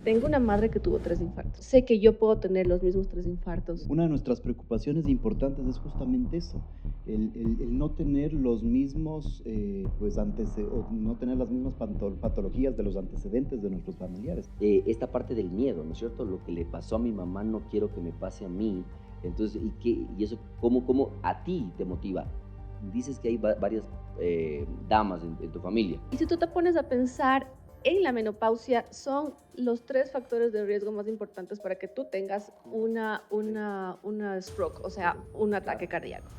Tengo una madre que tuvo 3 infartos. Sé que yo puedo tener los mismos 3 infartos. Una de nuestras preocupaciones importantes es justamente eso, el no tener los mismos, o no tener las mismas patologías de los antecedentes de nuestros familiares. Esta parte del miedo, ¿no es cierto? Lo que le pasó a mi mamá no quiero que me pase a mí. Entonces, ¿y eso cómo a ti te motiva? Dices que hay varias damas en tu familia. Y si tú te pones a pensar en la menopausia, son los 3 factores de riesgo más importantes para que tú tengas una stroke, o sea, un ataque cardíaco.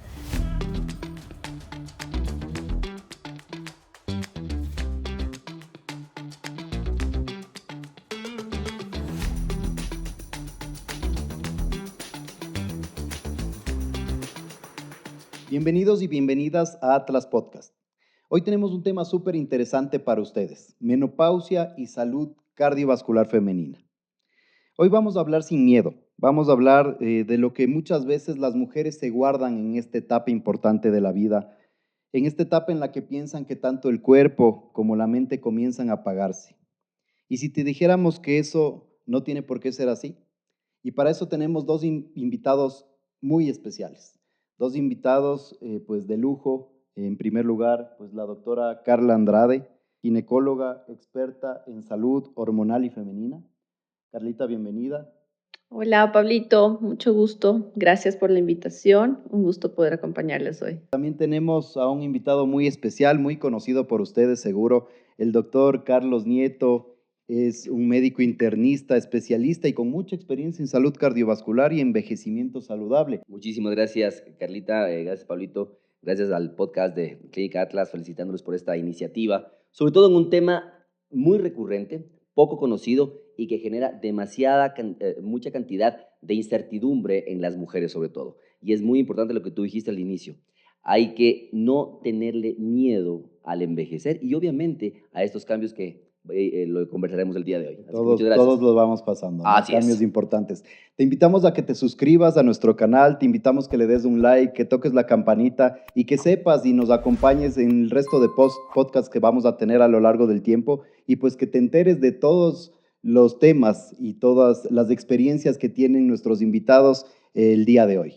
Bienvenidos y bienvenidas a Atlas Podcast. Hoy tenemos un tema súper interesante para ustedes, menopausia y salud cardiovascular femenina. Hoy vamos a hablar sin miedo, vamos a hablar de lo que muchas veces las mujeres se guardan en esta etapa importante de la vida, en esta etapa en la que piensan que tanto el cuerpo como la mente comienzan a apagarse. Y si te dijéramos que eso no tiene por qué ser así, y para eso tenemos dos invitados muy especiales, dos invitados pues de lujo. En primer lugar, pues la doctora Carla Andrade, ginecóloga experta en salud hormonal y femenina. Carlita, bienvenida. Hola, Pablito, mucho gusto. Gracias por la invitación. Un gusto poder acompañarles hoy. También tenemos a un invitado muy especial, muy conocido por ustedes seguro, el doctor Carlos Nieto. Es un médico internista, especialista y con mucha experiencia en salud cardiovascular y envejecimiento saludable. Muchísimas gracias, Carlita, gracias, Pablito, gracias al podcast de Clínica Atlas, felicitándolos por esta iniciativa, sobre todo en un tema muy recurrente, poco conocido y que genera mucha cantidad de incertidumbre en las mujeres sobre todo. Y es muy importante lo que tú dijiste al inicio. Hay que no tenerle miedo al envejecer y obviamente a estos cambios que lo conversaremos el día de hoy. Así que muchas gracias. Todos lo vamos pasando, ¿no? Así Cambios es. importantes. Te invitamos a que te suscribas a nuestro canal, te invitamos que le des un like, que toques la campanita y que sepas y nos acompañes en el resto de podcasts que vamos a tener a lo largo del tiempo y pues que te enteres de todos los temas y todas las experiencias que tienen nuestros invitados el día de hoy.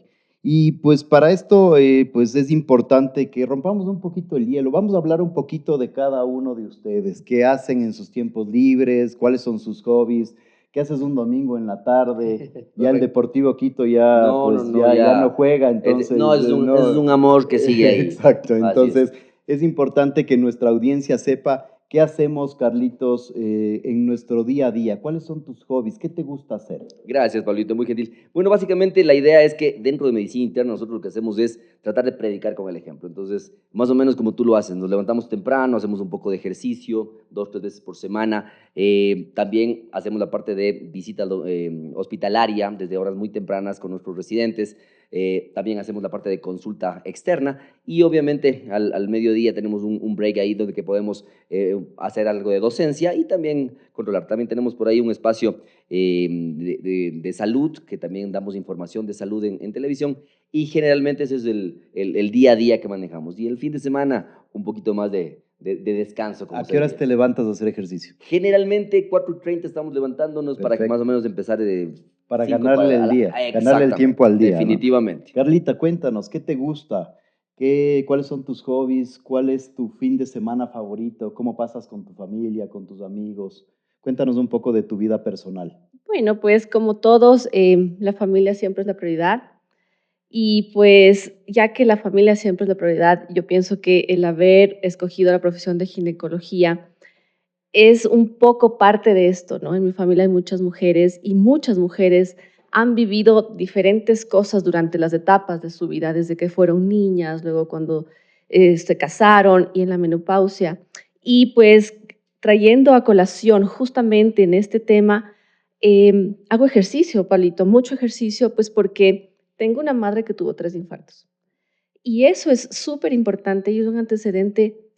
Y pues para esto pues es importante que rompamos un poquito el hielo. Vamos a hablar un poquito de cada uno de ustedes, qué hacen en sus tiempos libres, cuáles son sus hobbies, qué haces un domingo en la tarde. Ya el Deportivo Quito ya ya no juega, entonces es un amor que sigue ahí. Exacto, Así es. entonces es importante que nuestra audiencia sepa qué hacemos, Carlitos, en nuestro día a día. ¿Cuáles son tus hobbies? ¿Qué te gusta hacer? Gracias, Pablito, muy gentil. Bueno, básicamente la idea es que dentro de medicina interna nosotros lo que hacemos es tratar de predicar con el ejemplo. Entonces, más o menos como tú lo haces, nos levantamos temprano, hacemos un poco de ejercicio, 2, 3 veces por semana. También hacemos la parte de visita hospitalaria desde horas muy tempranas con nuestros residentes. También hacemos la parte de consulta externa y obviamente al mediodía tenemos un break ahí donde que podemos hacer algo de docencia y también controlar. También tenemos por ahí un espacio de salud, que también damos información de salud en televisión y generalmente ese es el día a día que manejamos. Y el fin de semana un poquito más de descanso. ¿A qué horas te levantas a hacer ejercicio? Generalmente 4:30 estamos levantándonos. Perfecto. Para que más o menos empezar para ganarle el día, ganarle el tiempo al día. Definitivamente. ¿No? Carlita, cuéntanos, ¿qué te gusta? ¿Cuáles son tus hobbies? ¿Cuál es tu fin de semana favorito? ¿Cómo pasas con tu familia, con tus amigos? Cuéntanos un poco de tu vida personal. Bueno, pues como todos, la familia siempre es la prioridad. Y pues ya que la familia siempre es la prioridad, yo pienso que el haber escogido la profesión de ginecología es un poco parte de esto, ¿no? En mi familia hay muchas mujeres y muchas mujeres han vivido diferentes cosas durante las etapas de su vida, desde que fueron niñas, luego cuando se casaron y en la menopausia. Y pues trayendo a colación justamente en este tema, hago ejercicio, Palito, mucho ejercicio, pues porque tengo una madre que tuvo 3 infartos. Y eso es súper importante y es un antecedente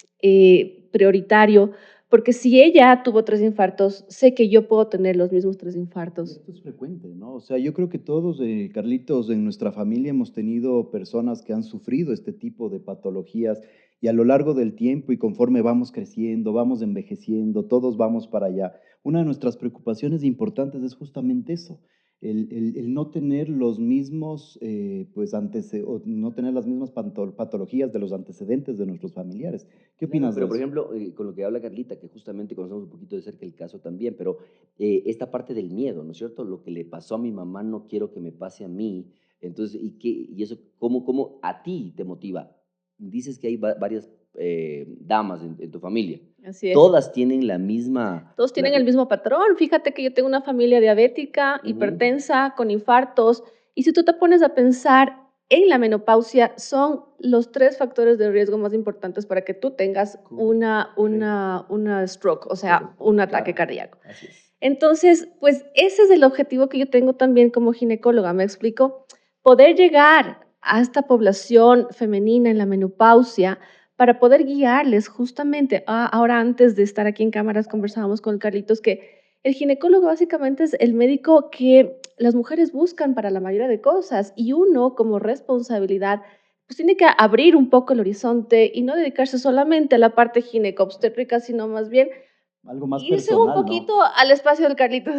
prioritario, porque si ella tuvo 3 infartos, sé que yo puedo tener los mismos 3 infartos. Esto es frecuente, ¿no? O sea, yo creo que todos, Carlitos, en nuestra familia hemos tenido personas que han sufrido este tipo de patologías Y a lo largo del tiempo y conforme vamos creciendo, vamos envejeciendo, todos vamos para allá. Una de nuestras preocupaciones importantes es justamente eso, el no tener los mismos, o no tener las mismas patologías de los antecedentes de nuestros familiares. ¿Qué Claro, opinas de pero por eso? ejemplo, con lo que habla Carlita, que justamente conocemos un poquito de cerca el caso también, pero esta parte del miedo, ¿no es cierto? Lo que le pasó a mi mamá no quiero que me pase a mí. Entonces, ¿y eso cómo a ti te motiva? Dices que hay varias damas en tu familia. Así es. Todas tienen la misma... Todos tienen el mismo patrón. Fíjate que yo tengo una familia diabética, Ujú. hipertensa, con infartos, y si tú te pones a pensar en la menopausia, son los 3 factores de riesgo más importantes para que tú tengas una stroke, o sea, Correcto. un ataque Claro, cardíaco. así es. Entonces, pues ese es el objetivo que yo tengo también como ginecóloga, ¿me explico? Poder llegar a esta población femenina en la menopausia para poder guiarles justamente. Ahora, antes de estar aquí en cámaras, conversábamos con Carlitos que el ginecólogo básicamente es el médico que las mujeres buscan para la mayoría de cosas y uno como responsabilidad pues tiene que abrir un poco el horizonte y no dedicarse solamente a la parte gineco-obstétrica, sino más bien Algo más irse un personal, ¿no? poquito al espacio del Carlitos.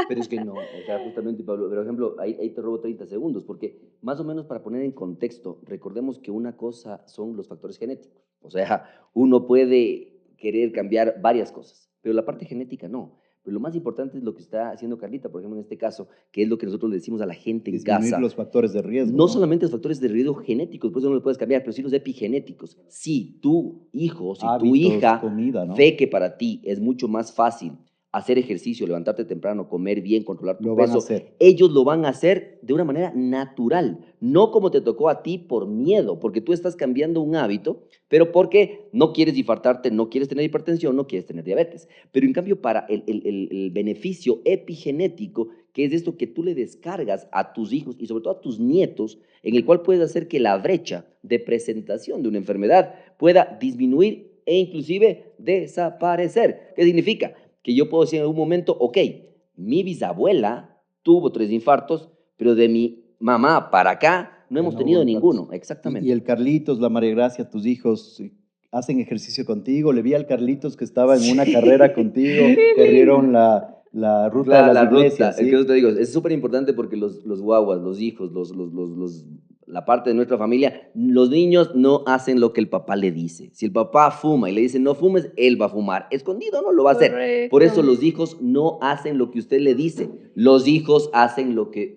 Pero es que no, o sea, justamente, Pablo, por ejemplo, ahí te robo 30 segundos, porque más o menos para poner en contexto, recordemos que una cosa son los factores genéticos, o sea, uno puede querer cambiar varias cosas, pero la parte genética no. Pero lo más importante es lo que está haciendo Carlita, por ejemplo, en este caso, que es lo que nosotros le decimos a la gente en Disminuir casa. los factores de riesgo, No ¿no? solamente los factores de riesgo genéticos, por eso no los puedes cambiar, pero sí los epigenéticos. Si tu hijo, si tu Hábitos, hija comida, ¿no? ve que para ti es mucho más fácil hacer ejercicio, levantarte temprano, comer bien, controlar tu Lo van a peso, hacer. ellos lo van a hacer de una manera natural, no como te tocó a ti por miedo, porque tú estás cambiando un hábito, pero porque no quieres infartarte, no quieres tener hipertensión, no quieres tener diabetes. Pero en cambio, para el beneficio epigenético, que es esto que tú le descargas a tus hijos y sobre todo a tus nietos, en el cual puedes hacer que la brecha de presentación de una enfermedad pueda disminuir e inclusive desaparecer. ¿Qué significa? Que yo puedo decir en algún momento, ok, mi bisabuela tuvo 3 infartos, pero de mi mamá para acá no Ya hemos no hubo tenido infartos. ninguno, Y exactamente. el Carlitos, la María Gracia, tus hijos, ¿hacen ejercicio contigo? Le vi al Carlitos que estaba en una carrera Sí. contigo, corrieron la ruta de Claro, las la ruta, iglesias, es que eso ¿sí? te digo, es súper importante porque los guaguas, los hijos, la parte de nuestra familia, los niños no hacen lo que el papá le dice. Si el papá fuma y le dice no fumes, él va a fumar. Escondido no lo va a hacer. Por eso Correcto. los hijos no hacen lo que usted le dice. Los hijos hacen lo que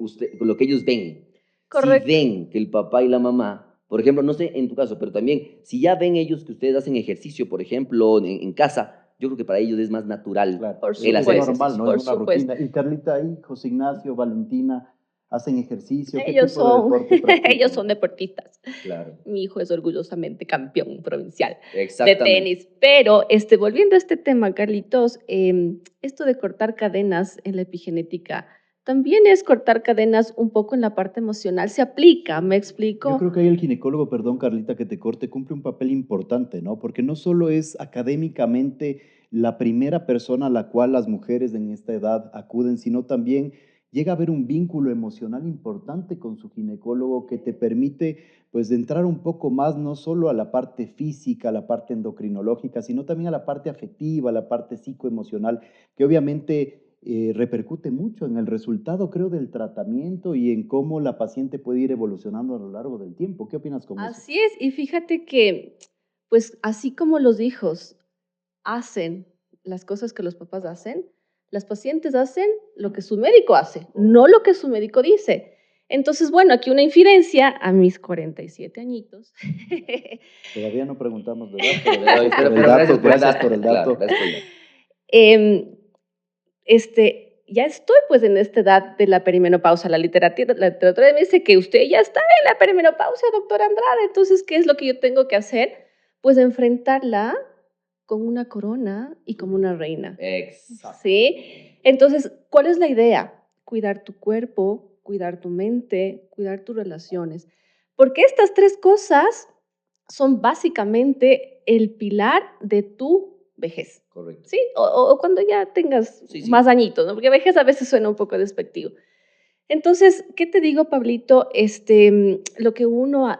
ellos ven. Si Correcto. ven que el papá y la mamá, por ejemplo, no sé en tu caso, pero también, si ya ven ellos que ustedes hacen ejercicio, por ejemplo, en casa, yo creo que para ellos es más natural Claro, Por el es hacer supuesto, normal, ejercicio. ¿no? Es por una supuesto. rutina. Y Carlita, ahí, José Ignacio, Valentina, ¿hacen ejercicio? ¿Qué Ellos tipo de son, deporte ellos practican? son deportistas. Claro, Mi hijo es orgullosamente campeón provincial de exactamente. tenis. Pero volviendo a este tema, Carlitos, esto de cortar cadenas en la epigenética también es cortar cadenas un poco en la parte emocional. Se aplica, ¿me Yo explico? creo que ahí el ginecólogo, perdón Carlita que te corte, cumple un papel importante, ¿no? Porque no solo es académicamente la primera persona a la cual las mujeres en esta edad acuden, sino también llega a haber un vínculo emocional importante con su ginecólogo que te permite pues entrar un poco más no solo a la parte física, a la parte endocrinológica, sino también a la parte afectiva, a la parte psicoemocional, que obviamente repercute mucho en el resultado, creo, del tratamiento y en cómo la paciente puede ir evolucionando a lo largo del tiempo. ¿Qué opinas con eso? Así es, y fíjate que, pues así como los hijos hacen las cosas que los papás hacen, las pacientes hacen lo que su médico hace, no lo que su médico dice. Entonces, bueno, aquí una infidencia a mis 47 añitos. Todavía no preguntamos de edad, pero Pero, gracias por pero, el pero dato, gracias gracias por el claro, dato. gracias por el dato. Em, ya estoy pues en esta edad de la perimenopausia. La literatura me dice que usted ya está en la perimenopausia, doctora Andrade. Entonces, ¿qué es lo que yo tengo que hacer? Pues enfrentarla con una corona y como una reina. Exacto. ¿Sí? Entonces, ¿cuál es la idea? Cuidar tu cuerpo, cuidar tu mente, cuidar tus relaciones. Porque estas 3 cosas son básicamente el pilar de tu vejez. Correcto. ¿Sí? O cuando ya tengas Sí, sí. más añitos, ¿no? Porque vejez a veces suena un poco despectivo. Entonces, ¿qué te digo, Pablito? Lo que uno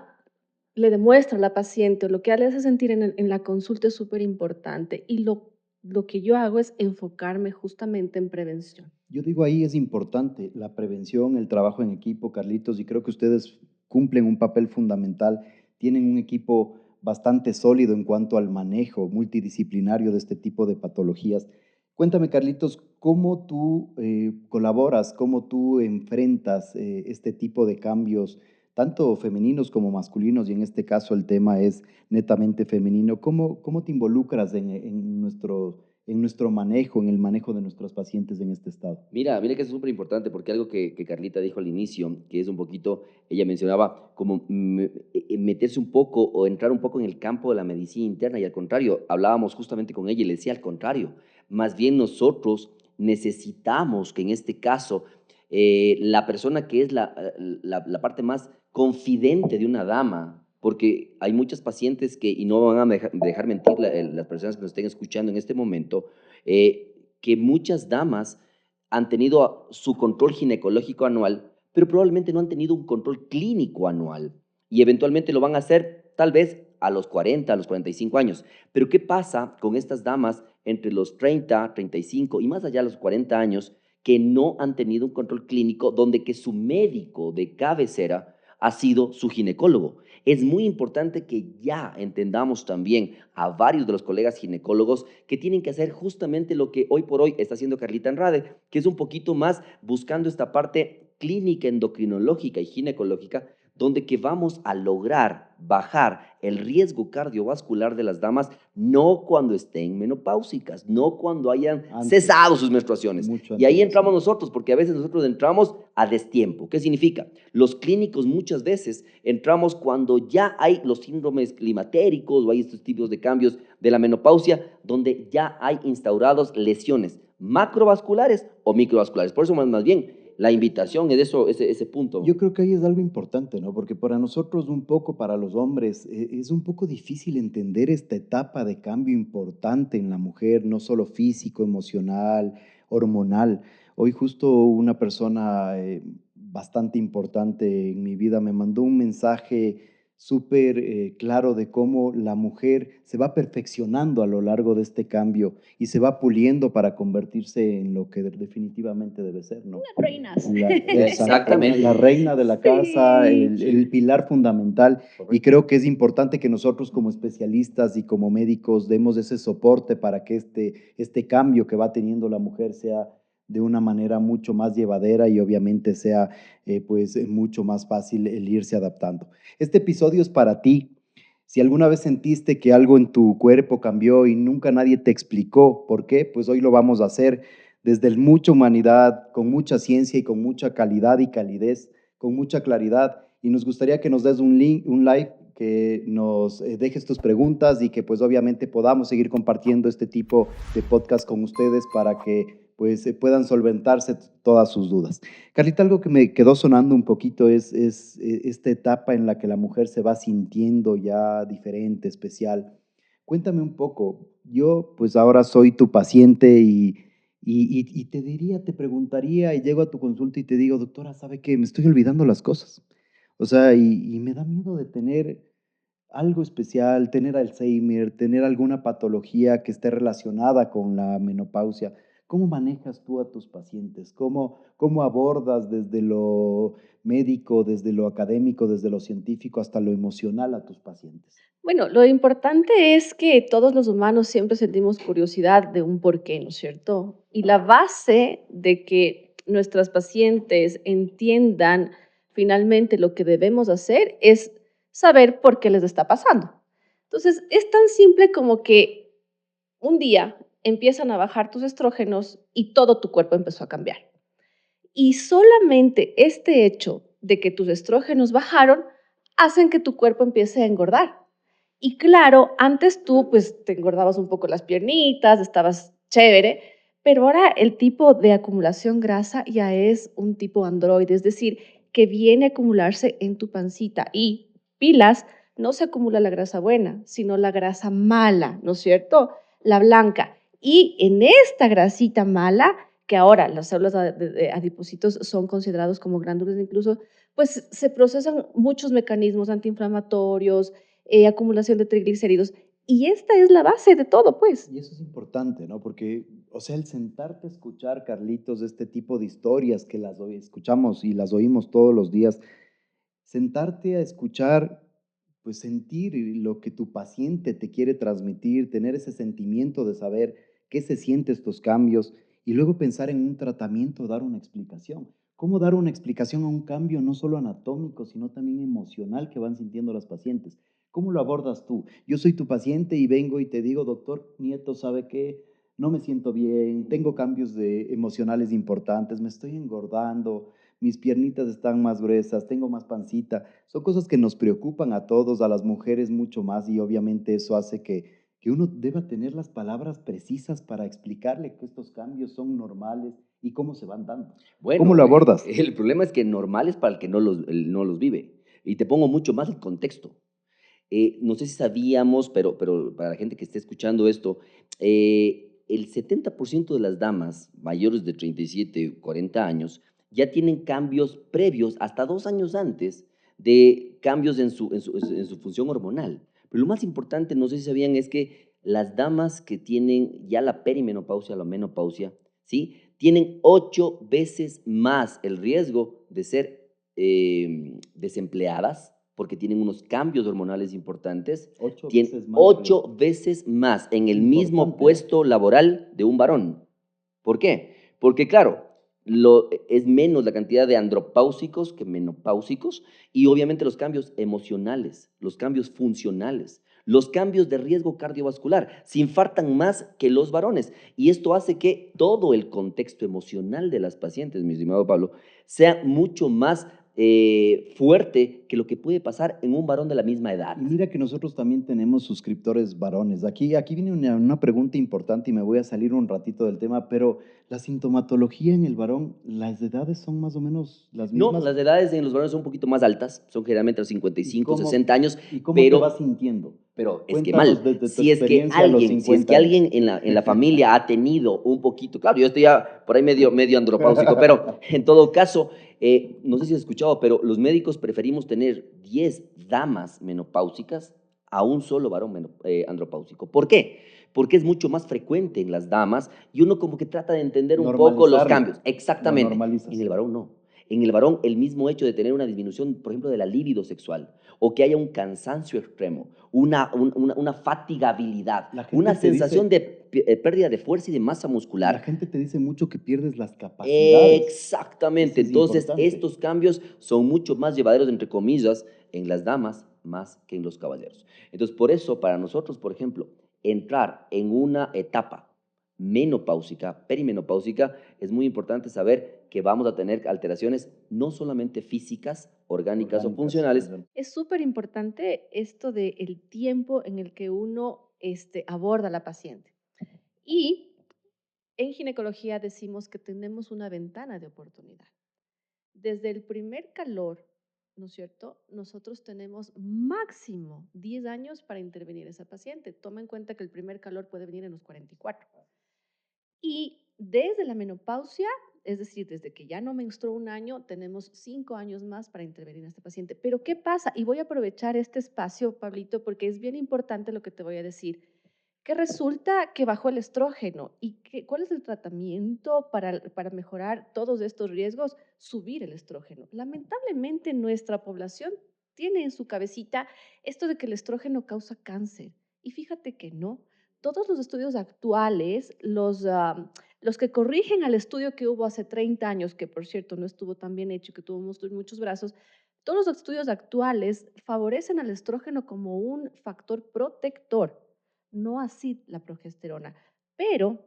le demuestra a la paciente o lo que le hace sentir en la consulta es súper importante. Y lo que yo hago es enfocarme justamente en prevención. Yo digo ahí es importante la prevención, el trabajo en equipo, Carlitos, y creo que ustedes cumplen un papel fundamental. Tienen un equipo bastante sólido en cuanto al manejo multidisciplinario de este tipo de patologías. Cuéntame, Carlitos, ¿cómo tú colaboras, cómo tú enfrentas este tipo de cambios, tanto femeninos como masculinos, y en este caso el tema es netamente femenino? ¿Cómo te involucras en nuestro manejo, en el manejo de nuestros pacientes en este estado? Mira que es súper importante porque algo que Carlita dijo al inicio, que es un poquito, ella mencionaba como meterse un poco o entrar un poco en el campo de la medicina interna y al contrario, hablábamos justamente con ella y le decía al contrario, más bien nosotros necesitamos que en este caso la persona que es la parte más confidente de una dama, porque hay muchas pacientes que, y no van a dejar mentir las personas que nos estén escuchando en este momento, que muchas damas han tenido su control ginecológico anual, pero probablemente no han tenido un control clínico anual y eventualmente lo van a hacer tal vez a los 40, a los 45 años. Pero ¿qué pasa con estas damas entre los 30, 35 y más allá de los 40 años que no han tenido un control clínico donde que su médico de cabecera ha sido su ginecólogo? Es muy importante que ya entendamos también a varios de los colegas ginecólogos que tienen que hacer justamente lo que hoy por hoy está haciendo Carlita Andrade, que es un poquito más buscando esta parte clínica, endocrinológica y ginecológica, donde que vamos a lograr bajar el riesgo cardiovascular de las damas, no cuando estén menopáusicas, no cuando hayan cesado sus menstruaciones. Y ahí entramos nosotros, porque a veces nosotros entramos a destiempo. ¿Qué significa? Los clínicos muchas veces entramos cuando ya hay los síndromes climatéricos o hay estos tipos de cambios de la menopausia, donde ya hay instaurados lesiones macrovasculares o microvasculares. Por eso más bien la invitación es eso, ese punto. Yo creo que ahí es algo importante, ¿no? Porque para nosotros un poco, para los hombres, es un poco difícil entender esta etapa de cambio importante en la mujer, no solo físico, emocional, hormonal. Hoy justo una persona bastante importante en mi vida me mandó un mensaje súper claro de cómo la mujer se va perfeccionando a lo largo de este cambio y se va puliendo para convertirse en lo que definitivamente debe ser, ¿no? Unas reinas. Exactamente. La reina de la casa, el pilar fundamental. Correcto. Y creo que es importante que nosotros como especialistas y como médicos demos ese soporte para que este cambio que va teniendo la mujer sea de una manera mucho más llevadera y obviamente sea mucho más fácil el irse adaptando. Este episodio es para ti. Si alguna vez sentiste que algo en tu cuerpo cambió y nunca nadie te explicó por qué, pues hoy lo vamos a hacer desde mucha humanidad, con mucha ciencia y con mucha calidad y calidez, con mucha claridad. Y nos gustaría que nos des un link, un like, que nos dejes tus preguntas y que pues obviamente podamos seguir compartiendo este tipo de podcast con ustedes para que pues puedan solventarse todas sus dudas. Carlita, algo que me quedó sonando un poquito es esta etapa en la que la mujer se va sintiendo ya diferente, especial. Cuéntame un poco. Yo pues ahora soy tu paciente y te diría, te preguntaría y llego a tu consulta y te digo, doctora, ¿sabe qué? Me estoy olvidando las cosas. O sea, y me da miedo de tener algo especial, tener Alzheimer, tener alguna patología que esté relacionada con la menopausia. ¿Cómo manejas tú a tus pacientes? ¿Cómo abordas desde lo médico, desde lo académico, desde lo científico hasta lo emocional a tus pacientes? Bueno, lo importante es que todos los humanos siempre sentimos curiosidad de un porqué, ¿no es cierto? Y la base de que nuestras pacientes entiendan finalmente lo que debemos hacer es saber por qué les está pasando. Entonces, es tan simple como que un día empiezan a bajar tus estrógenos y todo tu cuerpo empezó a cambiar. Y solamente este hecho de que tus estrógenos bajaron hacen que tu cuerpo empiece a engordar. Y claro, antes tú pues te engordabas un poco las piernitas, estabas chévere, pero ahora el tipo de acumulación grasa ya es un tipo androide, es decir, que viene a acumularse en tu pancita y pilas, no se acumula la grasa buena, sino la grasa mala, ¿no es cierto? La blanca. Y en esta grasita mala que ahora las células de adipocitos son considerados como glándulas, incluso, pues se procesan muchos mecanismos antiinflamatorios, acumulación de triglicéridos, y esta es la base de todo, pues. Y eso es importante, ¿no? Porque, o sea, el sentarte a escuchar, Carlitos, este tipo de historias que escuchamos y las oímos todos los días, sentarte a escuchar, pues sentir lo que tu paciente te quiere transmitir, tener ese sentimiento de saber qué se siente estos cambios y luego pensar en un tratamiento, dar una explicación. ¿Cómo dar una explicación a un cambio no solo anatómico, sino también emocional que van sintiendo las pacientes? ¿Cómo lo abordas tú? Yo soy tu paciente y vengo y te digo, doctor Nieto, ¿sabe qué? No me siento bien, tengo cambios emocionales importantes, me estoy engordando, mis piernitas están más gruesas, tengo más pancita. Son cosas que nos preocupan a todos, a las mujeres mucho más, y obviamente eso hace que uno deba tener las palabras precisas para explicarle que estos cambios son normales y cómo se van dando. ¿Cómo Bueno, lo abordas? el problema es que normal es para el que no los vive. Y te pongo mucho más el contexto. No sé si sabíamos, pero para la gente que esté escuchando esto, el 70% de las damas mayores de 37, 40 años ya tienen cambios previos, hasta 2 años antes, de cambios en su función hormonal. Pero lo más importante, no sé si sabían, es que las damas que tienen ya la perimenopausia, la menopausia, ¿sí? Tienen 8 veces más el riesgo de ser desempleadas, porque tienen unos cambios hormonales importantes, Ocho tienen veces más riesgo. 8 veces más en el mismo Importante, ¿eh? puesto laboral de un varón. ¿Por qué? Porque claro, es menos la cantidad de andropáusicos que menopáusicos, y obviamente los cambios emocionales, los cambios funcionales, los cambios de riesgo cardiovascular se infartan más que los varones, y esto hace que todo el contexto emocional de las pacientes, mi estimado Pablo, sea mucho más fuerte que lo que puede pasar en un varón de la misma edad. Y mira que nosotros también tenemos suscriptores varones. Aquí viene una pregunta importante y me voy a salir un ratito del tema, pero la sintomatología en el varón, ¿las edades son más o menos las No, mismas? las edades en los varones son un poquito más altas, son generalmente a los ¿Y 55, cómo, 60 años, y cómo te vas pero sintiendo? es que Cuéntanos mal. desde tu Si es que experiencia a los alguien, si es 50 que años. alguien en la familia ha tenido un poquito, claro, yo estoy ya por ahí medio andropáusico, pero en todo caso, no sé si has escuchado, pero los médicos preferimos tener 10 damas menopáusicas a un solo varón andropáusico. ¿Por qué? Porque es mucho más frecuente en las damas y uno como que trata de entender un poco los Normalizarlo, cambios. lo Exactamente. En normalizas. el varón no. En el varón, el mismo hecho de tener una disminución, por ejemplo, de la libido sexual, o que haya un cansancio extremo, una fatigabilidad, La gente una te sensación dice, de pérdida de fuerza y de masa la muscular. gente te dice mucho que pierdes las capacidades. Exactamente. Eso es Entonces, importante. estos cambios son mucho más llevaderos, entre comillas, en las damas más que en los caballeros. Entonces, por eso, para nosotros, por ejemplo, entrar en una etapa menopáusica, perimenopáusica, es muy importante saber que vamos a tener alteraciones no solamente físicas, orgánicas o Orgánicas. funcionales. Es súper importante esto del tiempo en el que uno aborda a la paciente. Y en ginecología decimos que tenemos una ventana de oportunidad. Desde el primer calor, ¿no es cierto? Nosotros tenemos máximo 10 años para intervenir a esa paciente. Toma en cuenta que el primer calor puede venir en los 44. Y desde la menopausia, es decir, desde que ya no menstruó un año, tenemos 5 años más para intervenir en este paciente. Pero ¿qué pasa? Y voy a aprovechar este espacio, Pablito, porque es bien importante lo que te voy a decir. Que resulta que bajó el estrógeno. ¿Y cuál es el tratamiento para mejorar todos estos riesgos? Subir el estrógeno. Lamentablemente nuestra población tiene en su cabecita esto de que el estrógeno causa cáncer. Y fíjate que no. Todos los estudios actuales, los que corrigen al estudio que hubo hace 30 años, que por cierto no estuvo tan bien hecho, que tuvo muchos brazos, todos los estudios actuales favorecen al estrógeno como un factor protector, no así la progesterona. Pero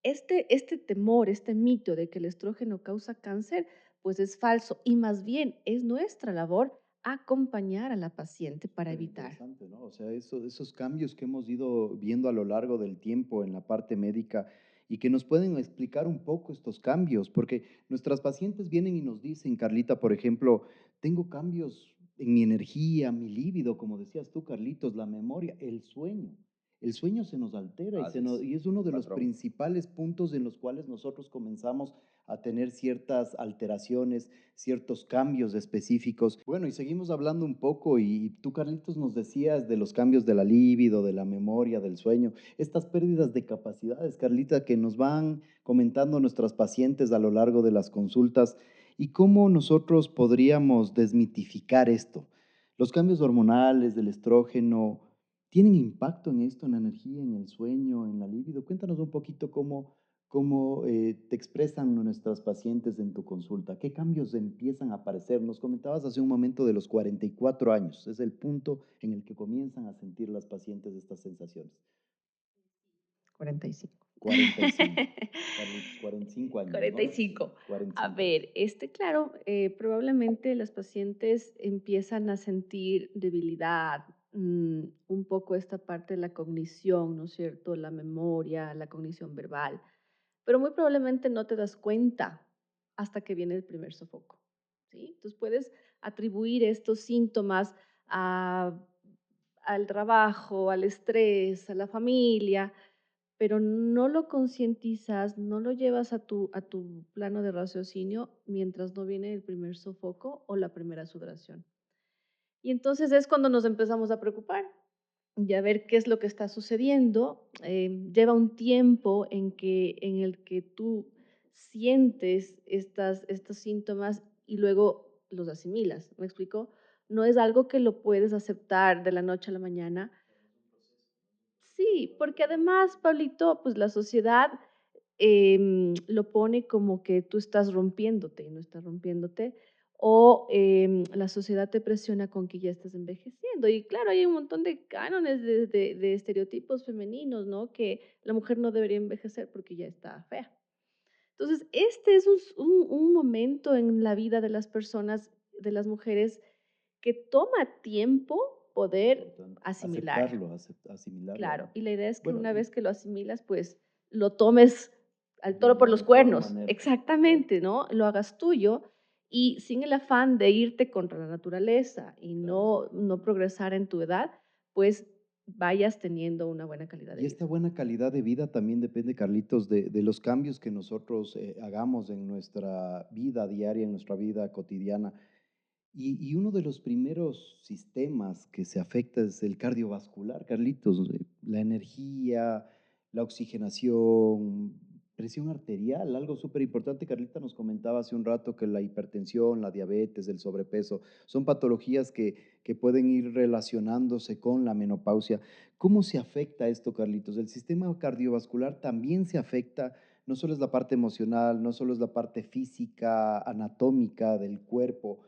este temor, este mito de que el estrógeno causa cáncer, pues es falso y más bien es nuestra labor acompañar a la paciente para Súper evitar. interesante, ¿no? O sea, esos cambios que hemos ido viendo a lo largo del tiempo en la parte médica y que nos pueden explicar un poco estos cambios, porque nuestras pacientes vienen y nos dicen, Carlita, por ejemplo, tengo cambios en mi energía, mi líbido, como decías tú, Carlitos, la memoria, el sueño. el sueño se nos altera Así es, y es uno de los patrón. principales puntos en los cuales nosotros comenzamos a tener ciertas alteraciones, ciertos cambios específicos. Bueno, y seguimos hablando un poco y tú, Carlitos, nos decías de los cambios de la libido, de la memoria, del sueño, estas pérdidas de capacidades, Carlita, que nos van comentando nuestras pacientes a lo largo de las consultas y cómo nosotros podríamos desmitificar esto. Los cambios hormonales, del estrógeno, ¿tienen impacto en esto, en la energía, en el sueño, en la libido? Cuéntanos un poquito cómo te expresan nuestras pacientes en tu consulta. ¿Qué cambios empiezan a aparecer? Nos comentabas hace un momento de los 44 años. Es el punto en el que comienzan a sentir las pacientes estas sensaciones. 45. 45. Carlitos, 45 años, ¿no? 45. A 45 años. ver, claro, probablemente las pacientes empiezan a sentir debilidad, un poco esta parte de la cognición, ¿no es cierto? La memoria, la cognición verbal, pero muy probablemente no te das cuenta hasta que viene el primer sofoco, ¿sí? Entonces puedes atribuir estos síntomas a- al trabajo, al estrés, a la familia, pero no lo concientizas, no lo llevas a tu plano de raciocinio mientras no viene el primer sofoco o la primera sudoración. Y entonces es cuando nos empezamos a preocupar y a ver qué es lo que está sucediendo. Lleva un tiempo en el que tú sientes estos síntomas y luego los asimilas. ¿Me explico? No es algo que lo puedes aceptar de la noche a la mañana. Sí, porque además, Pablito, pues la sociedad lo pone como que tú estás rompiéndote y no estás rompiéndote, o la sociedad te presiona con que ya estás envejeciendo. Y claro, hay un montón de cánones de estereotipos femeninos, ¿no? Que la mujer no debería envejecer porque ya está fea. Entonces, este es un momento en la vida de las personas, de las mujeres, que toma tiempo poder Importante. asimilar. Aceptarlo, asimilarlo, Claro, ¿no? y la idea es que Bueno, una y vez que lo asimilas, pues lo tomes al de toro por la los mejor cuernos, manera. Claro. exactamente, ¿no? Lo hagas tuyo y sin el afán de irte contra la naturaleza y Claro, sí. no progresar en tu edad, pues vayas teniendo una buena calidad de Y esta vida. buena calidad de vida también depende, Carlitos, de los cambios que nosotros hagamos en nuestra vida diaria, en nuestra vida cotidiana. Y uno de los primeros sistemas que se afecta es el cardiovascular, Carlitos. La energía, la oxigenación, presión arterial, algo súper importante. Carlita nos comentaba hace un rato que la hipertensión, la diabetes, el sobrepeso, son patologías que pueden ir relacionándose con la menopausia. ¿Cómo se afecta esto, Carlitos? El sistema cardiovascular también se afecta, no solo es la parte emocional, no solo es la parte física, anatómica del cuerpo,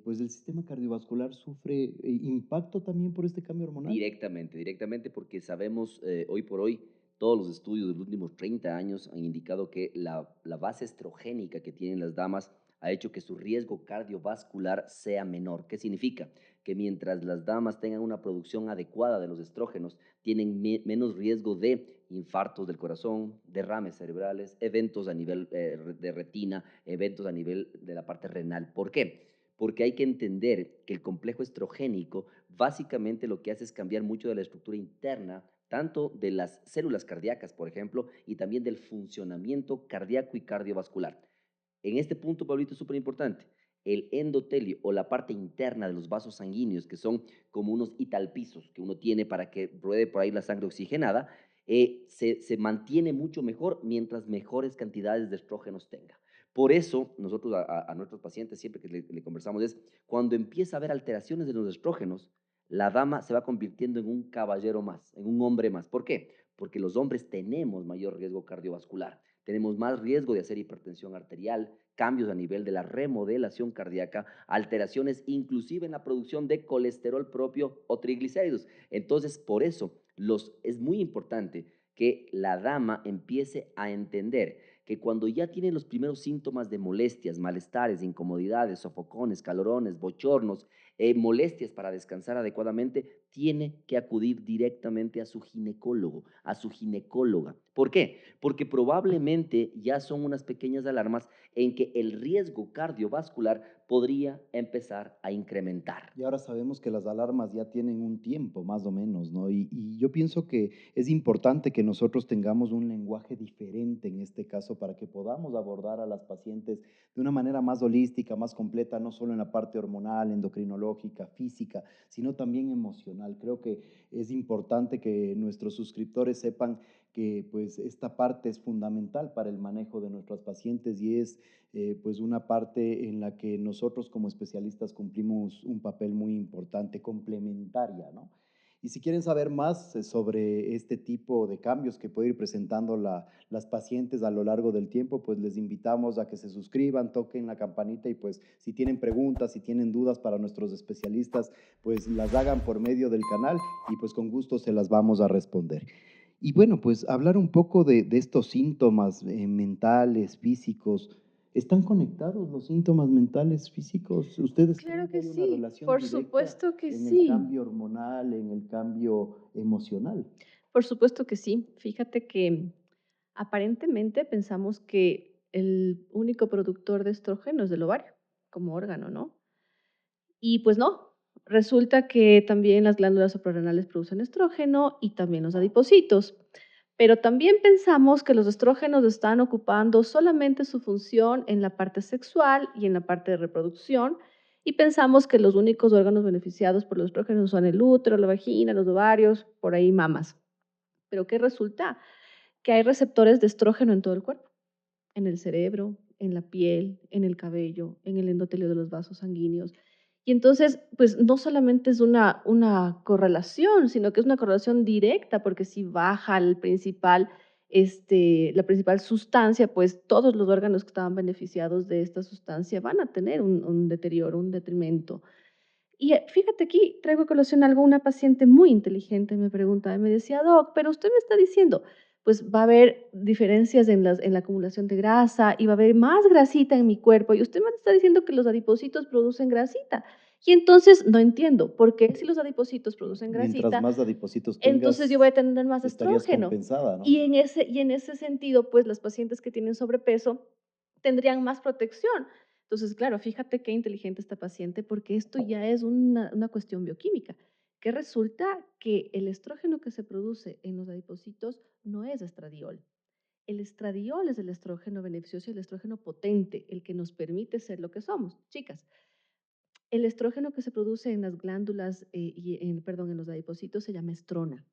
pues el sistema cardiovascular sufre impacto también por este cambio hormonal. Directamente, directamente porque sabemos hoy por hoy, todos los estudios de los últimos 30 años han indicado que la base estrogénica que tienen las damas ha hecho que su riesgo cardiovascular sea menor. ¿Qué significa? Que mientras las damas tengan una producción adecuada de los estrógenos, tienen menos riesgo de infartos del corazón, derrames cerebrales, eventos a nivel de retina, eventos a nivel de la parte renal. ¿Por qué? Porque hay que entender que el complejo estrogénico básicamente lo que hace es cambiar mucho de la estructura interna, tanto de las células cardíacas, por ejemplo, y también del funcionamiento cardíaco y cardiovascular. En este punto, Pablito, es súper importante. El endotelio o la parte interna de los vasos sanguíneos, que son como unos italpizos que uno tiene para que ruede por ahí la sangre oxigenada, se mantiene mucho mejor mientras mejores cantidades de estrógenos tenga. Por eso, nosotros a nuestros pacientes, siempre que le conversamos, es cuando empieza a haber alteraciones de los estrógenos, la dama se va convirtiendo en un caballero más, en un hombre más. ¿Por qué? Porque los hombres tenemos mayor riesgo cardiovascular, tenemos más riesgo de hacer hipertensión arterial, cambios a nivel de la remodelación cardíaca, alteraciones inclusive en la producción de colesterol propio o triglicéridos. Entonces, por eso es muy importante que la dama empiece a entender que cuando ya tiene los primeros síntomas de molestias, malestares, incomodidades, sofocones, calorones, bochornos, molestias para descansar adecuadamente, tiene que acudir directamente a su ginecólogo, a su ginecóloga. ¿Por qué? Porque probablemente ya son unas pequeñas alarmas en que el riesgo cardiovascular podría empezar a incrementar. Y ahora sabemos que las alarmas ya tienen un tiempo, más o menos, ¿no? Y yo pienso que es importante que nosotros tengamos un lenguaje diferente en este caso para que podamos abordar a las pacientes de una manera más holística, más completa, no solo en la parte hormonal, endocrinológica, física, sino también emocional. Creo que es importante que nuestros suscriptores sepan que pues esta parte es fundamental para el manejo de nuestras pacientes y es pues una parte en la que nosotros como especialistas cumplimos un papel muy importante, complementaria, ¿no? Y si quieren saber más sobre este tipo de cambios que puede ir presentando las pacientes a lo largo del tiempo, pues les invitamos a que se suscriban, toquen la campanita y pues si tienen preguntas, si tienen dudas para nuestros especialistas, pues las hagan por medio del canal y pues con gusto se las vamos a responder. Y bueno, pues hablar un poco de estos síntomas mentales, físicos. ¿Están conectados los síntomas mentales, físicos? ¿Ustedes Claro creen que que hay una sí, relación por directa supuesto que en el sí. cambio hormonal, en el cambio emocional? Por supuesto que sí. Fíjate que aparentemente pensamos que el único productor de estrógeno es el ovario, como órgano, ¿no? Y pues no, resulta que también las glándulas suprarrenales producen estrógeno y también los adipocitos. Pero también pensamos que los estrógenos están ocupando solamente su función en la parte sexual y en la parte de reproducción, y pensamos que los únicos órganos beneficiados por los estrógenos son el útero, la vagina, los ovarios, por ahí mamas. Pero ¿qué resulta? Que hay receptores de estrógeno en todo el cuerpo, en el cerebro, en la piel, en el cabello, en el endotelio de los vasos sanguíneos. Y entonces, pues no solamente es una correlación, sino que es una correlación directa, porque si baja el principal, la principal sustancia, pues todos los órganos que estaban beneficiados de esta sustancia van a tener un deterioro, un detrimento. Y fíjate aquí, traigo a colación algo, una paciente muy inteligente me pregunta, me decía, Doc, pero usted me está diciendo, pues va a haber diferencias en la acumulación de grasa y va a haber más grasita en mi cuerpo y usted me está diciendo que los adipocitos producen grasita. Y entonces no entiendo, ¿por qué si los adipocitos producen Mientras grasita, más adipocitos entonces yo voy a tengas, tener más estarías estrógeno? compensada, ¿no? Y en ese sentido, pues las pacientes que tienen sobrepeso tendrían más protección. Entonces, claro, fíjate qué inteligente esta paciente, porque esto ya es una cuestión bioquímica, que resulta que el estrógeno que se produce en los adipocitos no es estradiol. El estradiol es el estrógeno beneficioso y el estrógeno potente, el que nos permite ser lo que somos. Chicas, el estrógeno que se produce en las glándulas, perdón, en los adipocitos se llama estrona.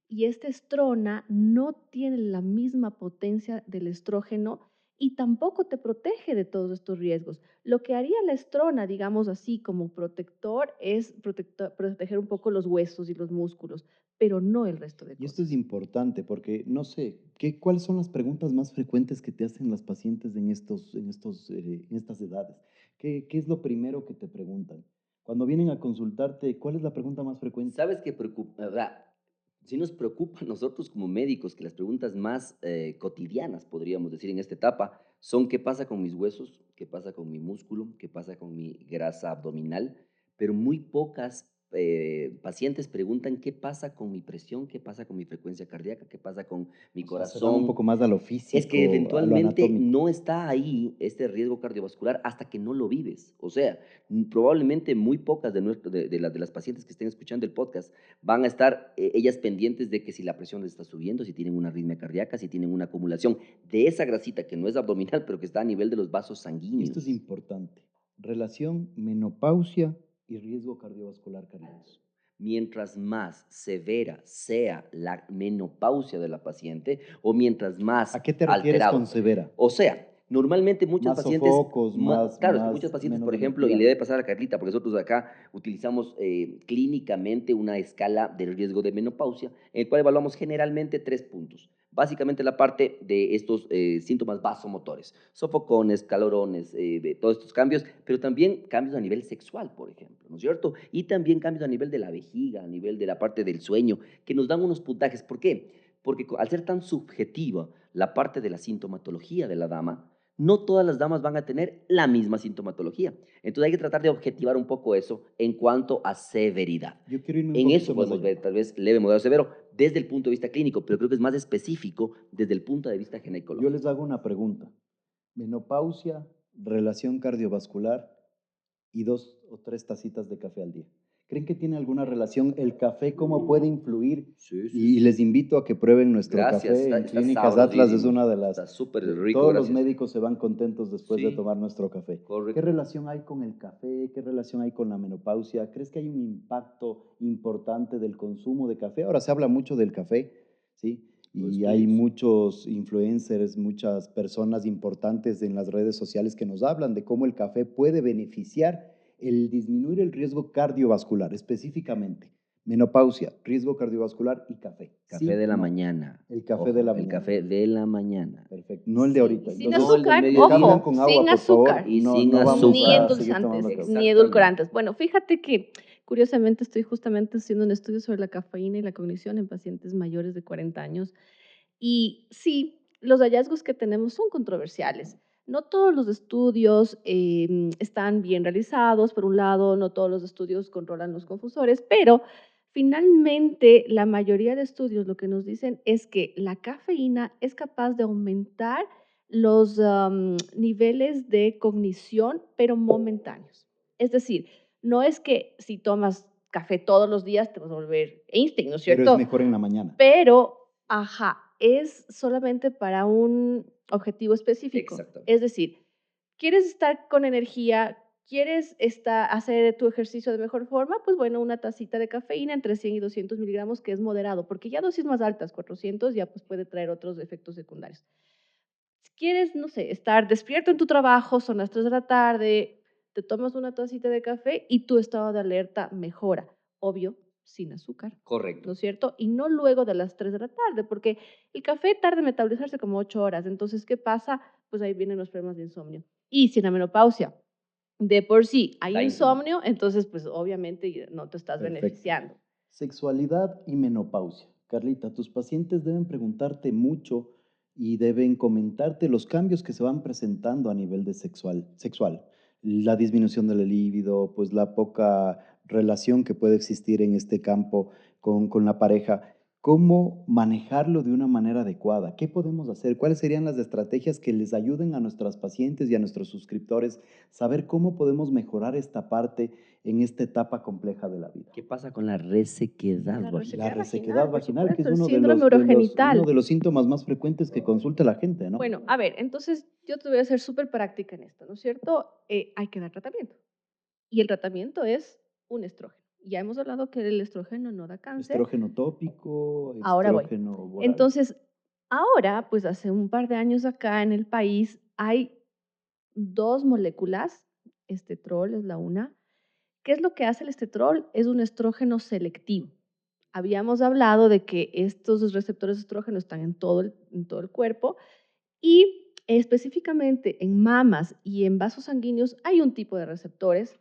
Y esta estrona no tiene la misma potencia del estrógeno y tampoco te protege de todos estos riesgos. Lo que haría la estrona, digamos así, como protector, es proteger un poco los huesos y los músculos, pero no el resto de Y esto es cosas. importante porque, no sé, ¿cuáles son las preguntas más frecuentes que te hacen las pacientes en estas edades? ¿Qué es lo primero que te preguntan? Cuando vienen a consultarte, ¿cuál es la pregunta más frecuente? ¿Sabes qué preocupa? ¿Verdad? Sí nos preocupa a nosotros como médicos que las preguntas más cotidianas, podríamos decir, en esta etapa, son qué pasa con mis huesos, qué pasa con mi músculo, qué pasa con mi grasa abdominal, pero muy pocas pacientes preguntan qué pasa con mi presión, qué pasa con mi frecuencia cardíaca, qué pasa con mi O sea, se van un corazón. poco más a lo Es que físico, a lo eventualmente anatómico. no está ahí este riesgo cardiovascular hasta que no lo vives. O sea, probablemente muy pocas de las pacientes que estén escuchando el podcast van a estar ellas pendientes de que si la presión les está subiendo, si tienen una arritmia cardíaca, si tienen una acumulación de esa grasita que no es abdominal, pero que está a nivel de los vasos Y esto es sanguíneos. importante. Relación menopausia y riesgo cardiovascular, Carlos. Mientras más severa sea la menopausia de la paciente o mientras más ¿A qué te refieres con alterado. severa? O sea, normalmente muchas Más pacientes, sofocos, claro, es que muchas pacientes, menos por ejemplo, y energía. le debe pasar a Carlita, porque nosotros acá utilizamos clínicamente una escala del riesgo de menopausia, en el cual evaluamos generalmente 3 puntos. Básicamente la parte de estos síntomas vasomotores, sofocones, calorones, todos estos cambios, pero también cambios a nivel sexual, por ejemplo, ¿no es cierto? Y también cambios a nivel de la vejiga, a nivel de la parte del sueño, que nos dan unos puntajes. ¿Por qué? Porque al ser tan subjetiva la parte de la sintomatología de la dama, no todas las damas van a tener la misma sintomatología. Entonces hay que tratar de objetivar un poco eso en cuanto a severidad. Yo quiero irme un En poquito eso más podemos allá. ver tal vez leve, moderado, severo, desde el punto de vista clínico, pero creo que es más específico desde el punto de vista Yo ginecológico. les hago una pregunta. Menopausia, relación cardiovascular y 2 o 3 tacitas de café al día. ¿Creen que tiene alguna relación el café, cómo puede influir? Sí, sí, Y sí. les invito a que prueben nuestro Gracias, café en está Clínicas Atlas, es sabrosísimo. una de las... Está súper rico, Todos los gracias. médicos se van contentos después de Sí, tomar nuestro café. correcto. ¿Qué relación hay con el café? ¿Qué relación hay con la menopausia? ¿Crees que hay un impacto importante del consumo de café? Ahora se habla mucho del café, ¿sí? Y hay Estudios. muchos influencers, muchas personas importantes en las redes sociales que nos hablan de cómo el café puede beneficiar el disminuir el riesgo cardiovascular, específicamente menopausia, riesgo cardiovascular y café. Café ¿Sí? de la No. mañana. El café Ojo, de la el mañana. café de la mañana. Perfecto, no el de Sí, ahorita. y sin Entonces, No el del azúcar, mediodía. cambian ojo, con agua, sin por favor. azúcar. Y No, sin no vamos Ni a seguir tomando endulzantes, café. ni Exactamente. edulcorantes. Bueno, fíjate que curiosamente estoy justamente haciendo un estudio sobre la cafeína y la cognición en pacientes mayores de 40 años. Y sí, los hallazgos que tenemos son controversiales. No todos los estudios están bien realizados, por un lado, no todos los estudios controlan los confusores, pero finalmente la mayoría de estudios lo que nos dicen es que la cafeína es capaz de aumentar los niveles de cognición, pero momentáneos. Es decir, no es que si tomas café todos los días te vas a volver Einstein, ¿no es Pero es cierto? mejor en la mañana. Pero, ajá, es solamente para un objetivo específico. Exactamente. Es decir, ¿quieres estar con energía? ¿Quieres hacer tu ejercicio de mejor forma? Pues bueno, una tacita de cafeína entre 100 y 200 miligramos, que es moderado, porque ya dosis más altas, 400, ya pues puede traer otros efectos secundarios. Si quieres, no sé, estar despierto en tu trabajo, son las 3 de la tarde, te tomas una tacita de café y tu estado de alerta mejora. Obvio, sin azúcar, Correcto. ¿no es cierto? Y no luego de las 3 de la tarde, porque el café tarda en metabolizarse como 8 horas. Entonces, ¿qué pasa? Pues ahí vienen los problemas de insomnio. Y si en la menopausia de por sí hay Da insomnio. insomnio, entonces, pues obviamente no te estás Perfecto. beneficiando. Sexualidad y menopausia. Carlita, tus pacientes deben preguntarte mucho y deben comentarte los cambios que se van presentando a nivel de sexual. La disminución del líbido, pues la poca relación que puede existir en este campo con la pareja. ¿Cómo manejarlo de una manera adecuada? ¿Qué podemos hacer? ¿Cuáles serían las estrategias que les ayuden a nuestras pacientes y a nuestros suscriptores saber cómo podemos mejorar esta parte en esta etapa compleja de la vida? ¿Qué pasa con la resequedad La vaginal? La resequedad resequedad vaginal, por vaginal, que es supuesto, el uno de síndrome uno urogenital. de los síntomas más frecuentes que consulta la gente, ¿no? Bueno, a ver, entonces yo te voy a ser súper práctica en esto, ¿no es cierto? Hay que dar tratamiento. Y el tratamiento es un estrógeno. Ya hemos hablado que el estrógeno no da cáncer. Estrógeno tópico, Ahora voy. estrógeno oral. Entonces, ahora, pues hace un par de años acá en el país, hay dos moléculas, estetrol es la una. ¿Qué es lo que hace el estetrol? Es un estrógeno selectivo. Habíamos hablado de que estos receptores de estrógeno están en todo el cuerpo y específicamente en mamas y en vasos sanguíneos hay un tipo de receptores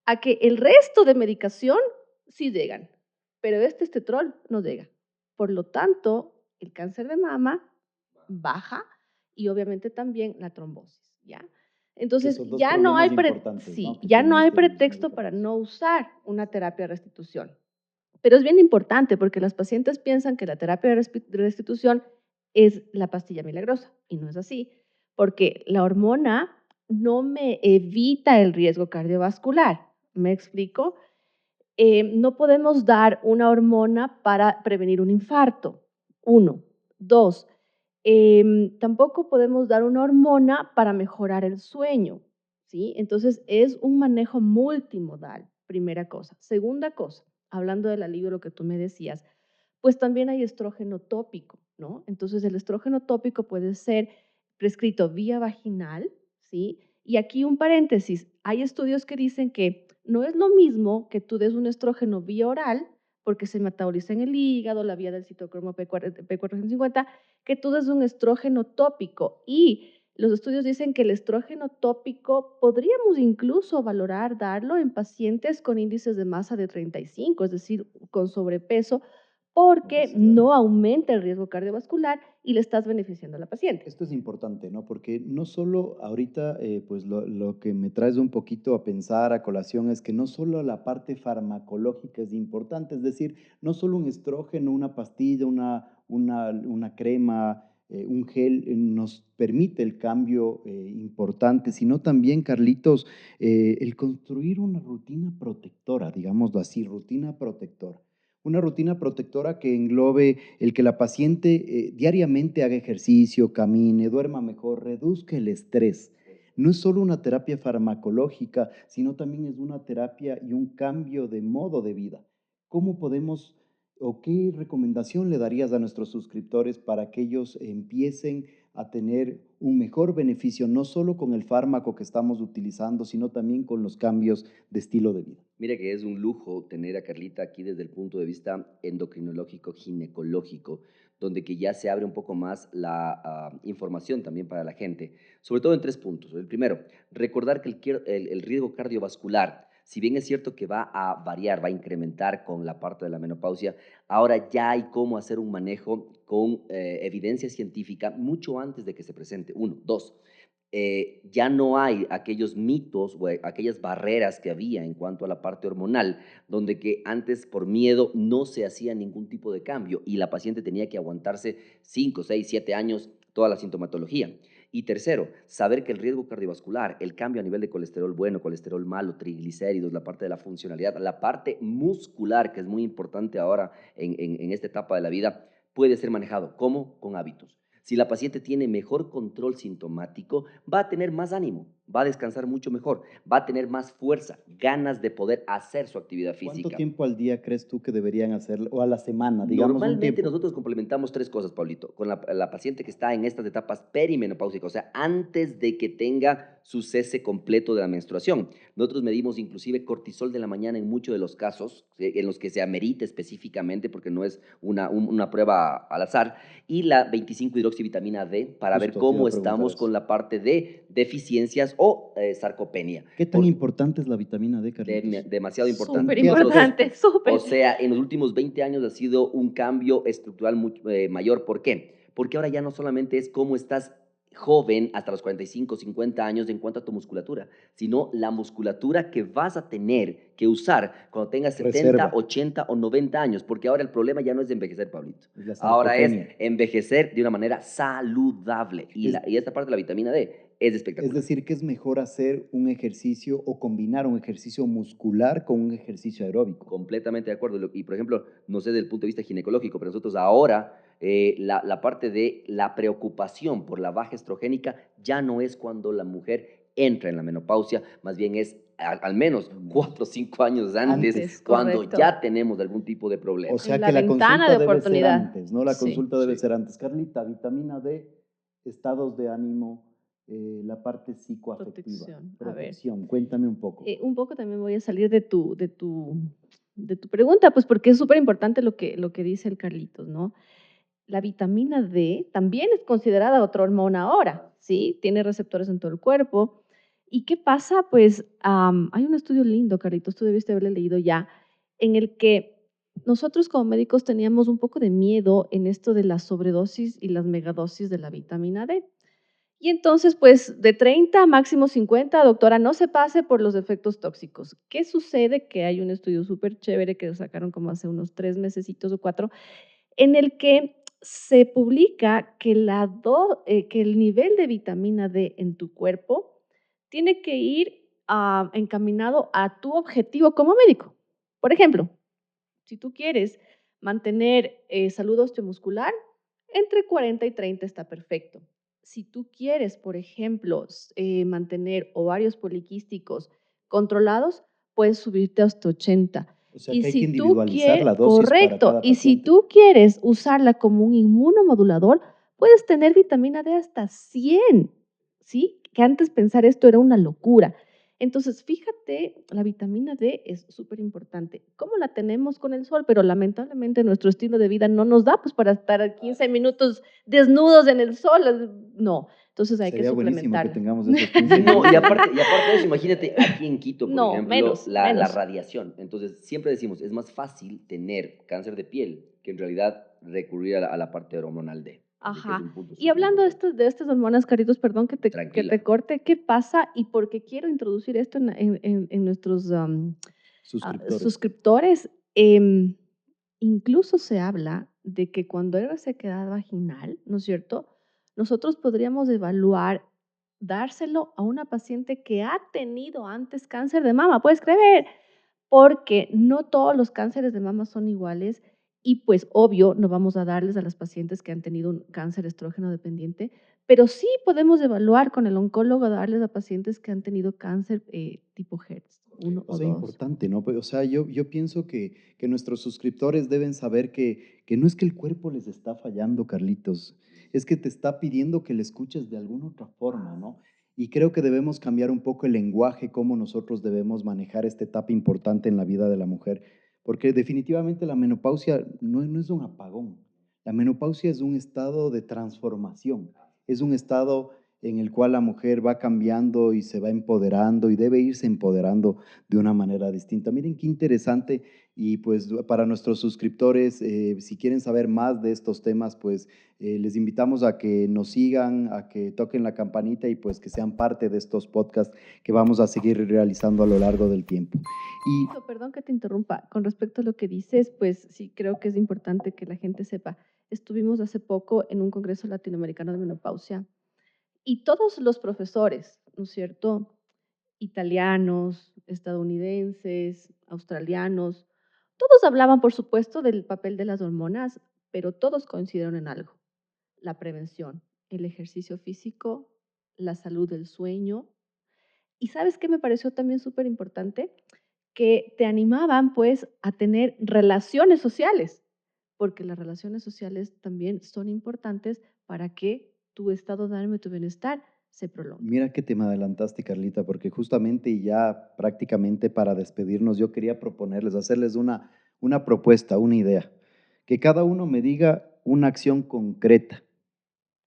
a que el resto de medicación sí llegan, pero este estetrol no llega. Por lo tanto, el cáncer de mama baja y obviamente también la trombosis, ¿ya? Que Entonces, son dos problemas importantes, ¿no? Que ya no tienen hay estos pretexto para medicamentos. no usar una terapia de restitución. Pero es bien importante porque las pacientes piensan que la terapia de restitución es la pastilla milagrosa y no es así, porque la hormona no me evita el riesgo cardiovascular. ¿Me explico? No podemos dar una hormona para prevenir un infarto. Uno. Dos, tampoco podemos dar una hormona para mejorar el sueño. ¿Sí? Entonces es un manejo multimodal, primera cosa. Segunda cosa, hablando del alivio, lo que tú me decías, pues también hay estrógeno tópico, ¿no? Entonces el estrógeno tópico puede ser prescrito vía vaginal, ¿sí? Y aquí un paréntesis, hay estudios que dicen que no es lo mismo que tú des un estrógeno vía oral, porque se metaboliza en el hígado, la vía del citocromo P450, que tú des un estrógeno tópico. Y los estudios dicen que el estrógeno tópico podríamos incluso valorar darlo en pacientes con índices de masa de 35, es decir, con sobrepeso, porque Obesidad. no aumenta el riesgo cardiovascular y le estás beneficiando a la paciente. Esto es importante, ¿no? Porque no solo ahorita, pues lo que me traes un poquito a pensar a colación es que no solo la parte farmacológica es importante, es decir, no solo un estrógeno, una pastilla, una crema, un gel nos permite el cambio importante, sino también, Carlitos, el construir una rutina protectora, digámoslo así, rutina protectora. Una rutina protectora que englobe el que la paciente diariamente haga ejercicio, camine, duerma mejor, reduzca el estrés. No es solo una terapia farmacológica, sino también es una terapia y un cambio de modo de vida. ¿Cómo podemos o qué recomendación le darías a nuestros suscriptores para que ellos empiecen a tener un mejor beneficio, no solo con el fármaco que estamos utilizando, sino también con los cambios de estilo de vida? Mira que es un lujo tener a Carlita aquí desde el punto de vista endocrinológico, ginecológico, donde que ya se abre un poco más la información también para la gente, sobre todo en 3 puntos. El primero, recordar que el riesgo cardiovascular, si bien es cierto que va a variar, va a incrementar con la parte de la menopausia, ahora ya hay cómo hacer un manejo con evidencia científica mucho antes de que se presente. Uno. Dos, ya no hay aquellos mitos o aquellas barreras que había en cuanto a la parte hormonal, donde que antes por miedo no se hacía ningún tipo de cambio y la paciente tenía que aguantarse 5, 6, 7 años toda la sintomatología. Y tercero, saber que el riesgo cardiovascular, el cambio a nivel de colesterol bueno, colesterol malo, triglicéridos, la parte de la funcionalidad, la parte muscular, que es muy importante ahora en esta etapa de la vida, puede ser manejado. ¿Cómo? Con hábitos. Si la paciente tiene mejor control sintomático, va a tener más ánimo, va a descansar mucho mejor, va a tener más fuerza, ganas de poder hacer su actividad ¿Cuánto física. tiempo al día crees tú que deberían hacer, o a la semana, digamos un Normalmente tiempo? nosotros complementamos 3 cosas, Paulito, con la paciente que está en estas etapas perimenopáusicas, o sea, antes de que tenga su cese completo de la menstruación. Nosotros medimos inclusive cortisol de la mañana en muchos de los casos, en los que se amerita específicamente, porque no es una prueba al azar, y la 25-hidroxivitamina D para ver Justo te iba cómo a preguntar estamos eso. con la parte de deficiencias o sarcopenia. ¿Qué tan importante es la vitamina D, Carlitos? Demasiado importante. Súper ¿Qué Nosotros, importante, aspectos? o súper. sea, en los últimos 20 años ha sido un cambio estructural mayor. ¿Por qué? Porque ahora ya no solamente es cómo estás joven hasta los 45, 50 años en cuanto a tu musculatura, sino la musculatura que vas a tener que usar cuando tengas 70, Reserva. 80 o 90 años, porque ahora el problema ya no es de envejecer, Pablito. Es la Ahora es sarcopenia. envejecer de una manera saludable. Y esta parte de la vitamina D es Es espectacular. decir, que es mejor hacer un ejercicio o combinar un ejercicio muscular con un ejercicio aeróbico. Completamente de acuerdo. Y, por ejemplo, no sé desde el punto de vista ginecológico, pero nosotros ahora la parte de la preocupación por la baja estrogénica ya no es cuando la mujer entra en la menopausia, más bien es al menos 4 o 5 años antes, Antes, cuando correcto. ya tenemos algún tipo de problema. O En sea la que la ventana consulta de debe ser oportunidad. antes, ¿no? La Sí. consulta debe Sí. ser antes. Carlita, vitamina D, estados de ánimo, la parte psicoafectiva, Protección. A ver. protección. Cuéntame un poco. Un poco también voy a salir de tu pregunta, pues porque es súper importante lo que dice el Carlitos, ¿no? La vitamina D también es considerada otra hormona ahora, ¿sí? Tiene receptores en todo el cuerpo. ¿Y qué pasa? Pues hay un estudio lindo, Carlitos, tú debiste haberlo leído ya, en el que nosotros como médicos teníamos un poco de miedo en esto de la sobredosis y las megadosis de la vitamina D. Y entonces, pues de 30 máximo 50, doctora, no se pase por los efectos tóxicos. ¿Qué sucede? Que hay un estudio súper chévere que sacaron como hace unos 3 mesecitos o 4, en el que se publica que, que el nivel de vitamina D en tu cuerpo tiene que ir encaminado a tu objetivo como médico. Por ejemplo, si tú quieres mantener salud osteomuscular, entre 40 y 30 está perfecto. Si tú quieres, por ejemplo, mantener ovarios poliquísticos controlados, puedes subirte hasta 80. O sea Y que hay que si tú individualizar quieres, la dosis para correcto, cada y si paciente. tú quieres usarla como un inmunomodulador, puedes tener vitamina D hasta 100, ¿sí? Que antes pensar esto era una locura. Entonces, fíjate, la vitamina D es súper importante. ¿Cómo la tenemos con el sol? Pero lamentablemente nuestro estilo de vida no nos da pues para estar 15 minutos desnudos en el sol. No, entonces hay que Sería buenísimo que suplementarla. tengamos esos 15 No, minutos. y aparte de eso, imagínate aquí en Quito, por No, ejemplo, menos, la menos. radiación. Entonces, siempre decimos, es más fácil tener cáncer de piel que en realidad recurrir a la parte hormonal D. Así que es Ajá. un punto Y súper hablando importante. de estas hormonas, Carlitos, perdón que Tranquila. te corte, ¿qué pasa? Y porque quiero introducir esto en nuestros Suscriptores. suscriptores. Incluso se habla de que cuando hay resequedad vaginal, ¿no es cierto? Nosotros podríamos evaluar dárselo a una paciente que ha tenido antes cáncer de mama, ¿puedes creer? Porque no todos los cánceres de mama son iguales y pues obvio no vamos a darles a las pacientes que han tenido un cáncer estrógeno dependiente, pero sí podemos evaluar con el oncólogo darles a pacientes que han tenido cáncer tipo HER2, 1 O o sea, 2. importante, ¿no? Pues, o sea, yo pienso que nuestros suscriptores deben saber que no es que el cuerpo les está fallando, Carlitos, es que te está pidiendo que le escuches de alguna otra forma, ¿no? Y creo que debemos cambiar un poco el lenguaje, cómo nosotros debemos manejar esta etapa importante en la vida de la mujer, porque definitivamente la menopausia no es un apagón, la menopausia es un estado de transformación, es un estado en el cual la mujer va cambiando y se va empoderando y debe irse empoderando de una manera distinta. Miren qué interesante y pues para nuestros suscriptores, si quieren saber más de estos temas, pues les invitamos a que nos sigan, a que toquen la campanita y pues que sean parte de estos podcasts que vamos a seguir realizando a lo largo del tiempo. Y Perdón que te interrumpa, con respecto a lo que dices, pues sí creo que es importante que la gente sepa. Estuvimos hace poco en un congreso latinoamericano de menopausia y todos los profesores, ¿no es cierto? Italianos, estadounidenses, australianos, todos hablaban, por supuesto, del papel de las hormonas, pero todos coincidieron en algo: la prevención, el ejercicio físico, la salud del sueño. ¿Y sabes qué me pareció también súper importante? Que te animaban, pues, a tener relaciones sociales, porque las relaciones sociales también son importantes para que tu estado de ánimo y tu bienestar se prolongue. mira que te me adelantaste, Carlita, porque justamente y ya prácticamente para despedirnos, yo quería proponerles, hacerles una propuesta, una idea, que cada uno me diga una acción concreta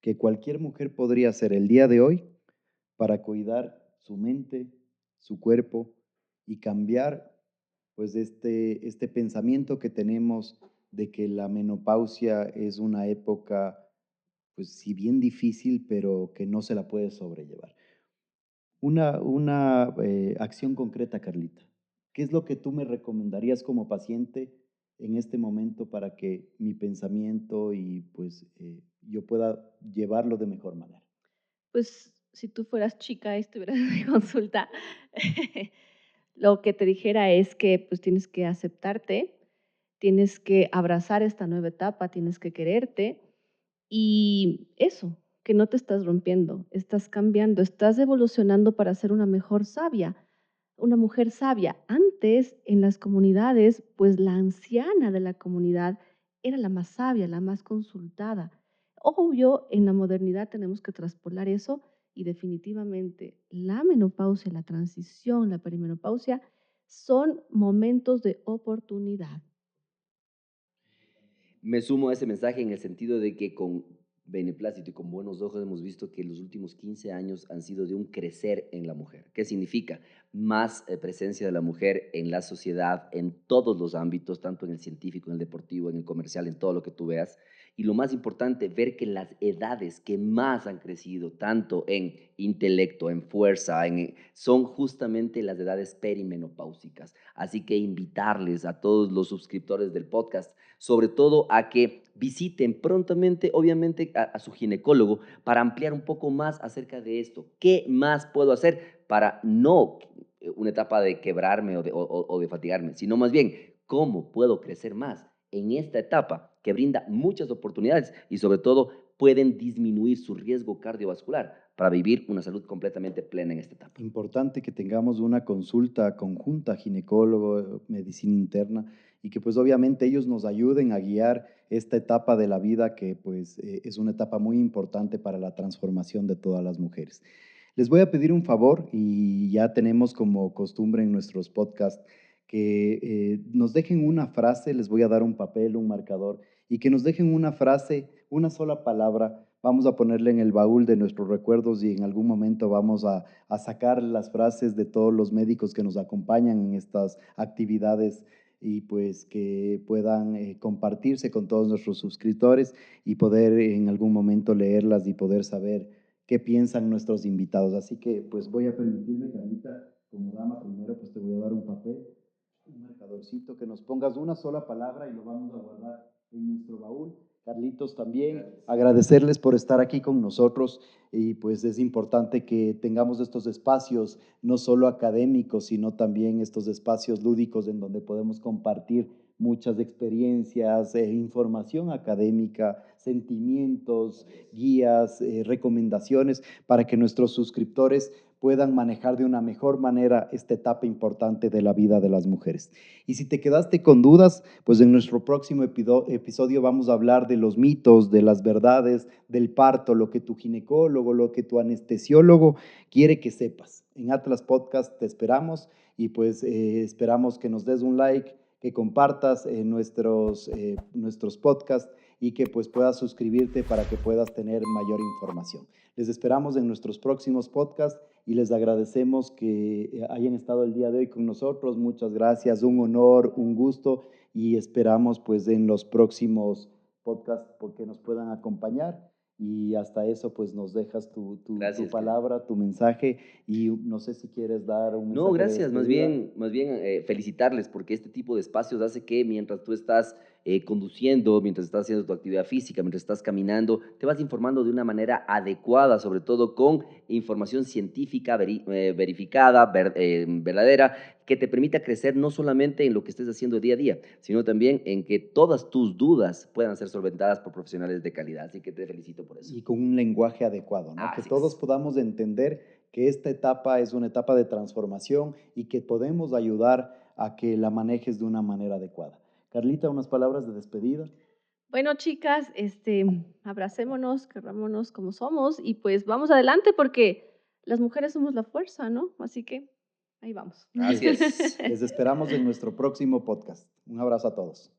que cualquier mujer podría hacer el día de hoy para cuidar su mente, su cuerpo y cambiar pues este pensamiento que tenemos de que la menopausia es una época pues si bien difícil, pero que no se la puede sobrellevar. Una acción concreta, Carlita. ¿Qué es lo que tú me recomendarías como paciente en este momento para que mi pensamiento y pues yo pueda llevarlo de mejor manera? Pues si tú fueras chica y estuvieras en mi consulta, lo que te dijera es que pues tienes que aceptarte, tienes que abrazar esta nueva etapa, tienes que quererte y eso, que no te estás rompiendo, estás cambiando, estás evolucionando para ser una mejor sabia, una mujer sabia. Antes en las comunidades, pues la anciana de la comunidad era la más sabia, la más consultada. Obvio, en la modernidad tenemos que traspolar eso y definitivamente la menopausia, la transición, la perimenopausia son momentos de oportunidad. Me sumo a ese mensaje en el sentido de que con beneplácito y con buenos ojos hemos visto que los últimos 15 años han sido de un crecer en la mujer. ¿Qué significa? Más presencia de la mujer en la sociedad, en todos los ámbitos, tanto en el científico, en el deportivo, en el comercial, en todo lo que tú veas. Y lo más importante, ver que las edades que más han crecido, tanto en intelecto, en fuerza, son justamente las edades perimenopáusicas. Así que invitarles a todos los suscriptores del podcast, sobre todo a que visiten prontamente, obviamente, a su ginecólogo para ampliar un poco más acerca de esto. ¿Qué más puedo hacer para no una etapa de quebrarme o de fatigarme, sino más bien cómo puedo crecer más en esta etapa que brinda muchas oportunidades y sobre todo pueden disminuir su riesgo cardiovascular para vivir una salud completamente plena en esta etapa? Importante que tengamos una consulta conjunta, ginecólogo, medicina interna, y que pues obviamente ellos nos ayuden a guiar esta etapa de la vida que pues es una etapa muy importante para la transformación de todas las mujeres. Les voy a pedir un favor y ya tenemos como costumbre en nuestros podcasts que nos dejen una frase, les voy a dar un papel, un marcador, y que nos dejen una frase, una sola palabra, vamos a ponerle en el baúl de nuestros recuerdos y en algún momento vamos a sacar las frases de todos los médicos que nos acompañan en estas actividades y pues que puedan compartirse con todos nuestros suscriptores y poder en algún momento leerlas y poder saber qué piensan nuestros invitados. Así que pues voy a permitirme, Carlita, como dama primero, pues te voy a dar un papel, un marcadorcito, que nos pongas una sola palabra y lo vamos a guardar en nuestro baúl. Carlitos, también agradecerles por estar aquí con nosotros y pues es importante que tengamos estos espacios, no solo académicos, sino también estos espacios lúdicos en donde podemos compartir muchas experiencias, información académica, sentimientos, guías, recomendaciones para que nuestros suscriptores puedan manejar de una mejor manera esta etapa importante de la vida de las mujeres. Y si te quedaste con dudas, pues en nuestro próximo episodio vamos a hablar de los mitos, de las verdades, del parto, lo que tu ginecólogo, lo que tu anestesiólogo quiere que sepas. En Atlas Podcast te esperamos y pues esperamos que nos des un like, que compartas nuestros podcasts y que pues puedas suscribirte para que puedas tener mayor información. Les esperamos en nuestros próximos podcasts y les agradecemos que hayan estado el día de hoy con nosotros. Muchas gracias, un honor, un gusto y esperamos pues en los próximos podcasts porque nos puedan acompañar. Y hasta eso, pues nos dejas tu Gracias, palabra, tu mensaje y no sé si quieres dar un mensaje No, de gracias, despedida. más bien felicitarles porque este tipo de espacios hace que mientras tú estás conduciendo, mientras estás haciendo tu actividad física, mientras estás caminando, te vas informando de una manera adecuada, sobre todo con información científica verificada, verdadera, que te permita crecer no solamente en lo que estés haciendo día a día, sino también en que todas tus dudas puedan ser solventadas por profesionales de calidad. Así que te felicito por eso. Y con un lenguaje adecuado, ¿no? Que Así todos es. podamos entender que esta etapa es una etapa de transformación y que podemos ayudar a que la manejes de una manera adecuada. Carlita, unas palabras de despedida. Bueno, chicas, abracémonos, querrámonos como somos y pues vamos adelante porque las mujeres somos la fuerza, ¿no? Así que ahí vamos. Así es. Les esperamos en nuestro próximo podcast. Un abrazo a todos.